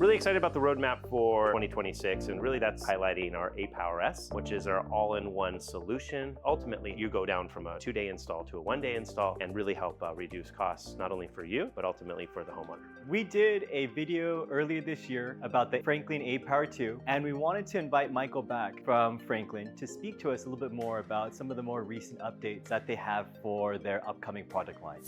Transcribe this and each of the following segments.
Really excited about the roadmap for 2026, and really that's highlighting our aPower S, which is our all-in-one solution. Ultimately, you go down from a 2-day install to a 1-day install and really help reduce costs, not only for you, but ultimately for the homeowner. We did a video earlier this year about the Franklin aPower 2, and we wanted to invite Michael back from Franklin to speak to us a little bit more about some of the more recent updates that they have for their upcoming product line.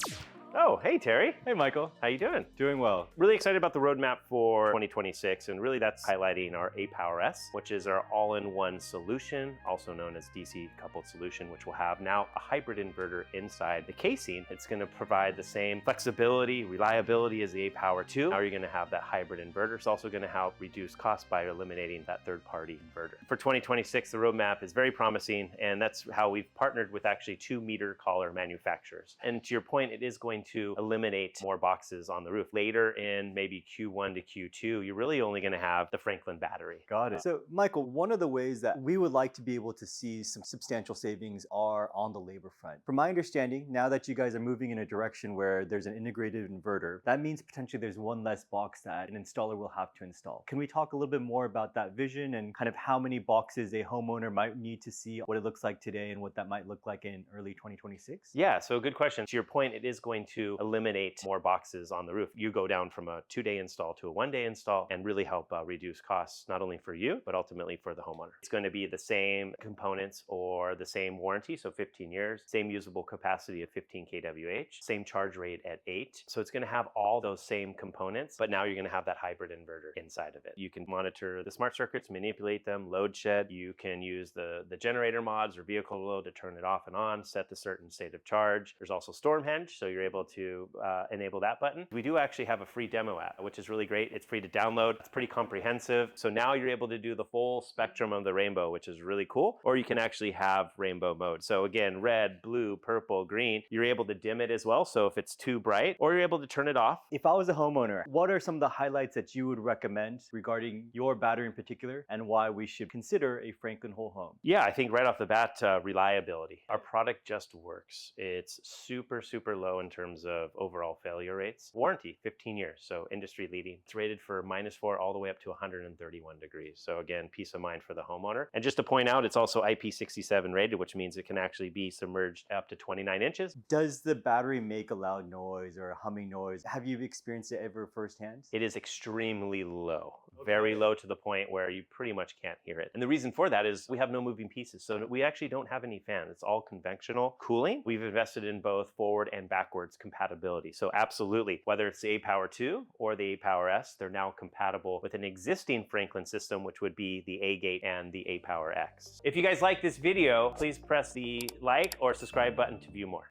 Oh, hey Terry. Hey Michael. How you doing? Doing well. Really excited about the roadmap for 2026, and really that's highlighting our aPower S, which is our all-in-one solution, also known as DC coupled solution, which will have now a hybrid inverter inside the casing. It's going to provide the same flexibility, reliability as the aPower 2. Now you're going to have that hybrid inverter. It's also going to help reduce costs by eliminating that third-party inverter. For 2026, the roadmap is very promising, and that's how we've partnered with actually 2 meter collar manufacturers. And to your point, it is going to eliminate more boxes on the roof. Later in maybe Q1 to Q2, you're really only going to have the Franklin battery. Got it. So Michael, one of the ways that we would like to be able to see some substantial savings are on the labor front. From my understanding, now that you guys are moving in a direction where there's an integrated inverter, that means potentially there's one less box that an installer will have to install. Can we talk a little bit more about that vision and kind of how many boxes a homeowner might need to see, what it looks like today and what that might look like in early 2026? Yeah, so good question. To your point, it is going to eliminate more boxes on the roof. You go down from a 2-day install to a 1-day install and really help reduce costs, not only for you, but ultimately for the homeowner. It's going to be the same components or the same warranty, so 15 years, same usable capacity of 15 kWh, same charge rate at 8. So it's going to have all those same components, but now you're going to have that hybrid inverter inside of it. You can monitor the smart circuits, manipulate them, load shed. You can use the generator mods or vehicle load to turn it off and on, set the certain state of charge. There's also Storm Henge, so you're able to enable that button. We do actually have a free demo app, which is really great. It's free to download. It's pretty comprehensive. So now you're able to do the full spectrum of the rainbow, which is really cool. Or you can actually have rainbow mode. So again, red, blue, purple, green, you're able to dim it as well. So if it's too bright, or you're able to turn it off. If I was a homeowner, what are some of the highlights that you would recommend regarding your battery in particular and why we should consider a Franklin whole home? Yeah, I think right off the bat, reliability. Our product just works. It's super, super low in terms of overall failure rates. Warranty, 15 years, so industry leading. It's rated for -4 all the way up to 131 degrees. So again, peace of mind for the homeowner. And just to point out, it's also IP67 rated, which means it can actually be submerged up to 29 inches. Does the battery make a loud noise or a humming noise? Have you experienced it ever firsthand? It is extremely low, very low to the point where you pretty much can't hear it. And the reason for that is we have no moving pieces. So we actually don't have any fan. It's all conventional cooling. We've invested in both forward and backwards compatibility. So absolutely, whether it's the aPower 2 or the aPower S, they're now compatible with an existing Franklin system, which would be the A-Gate and the aPower X. If you guys like this video, please press the like or subscribe button to view more.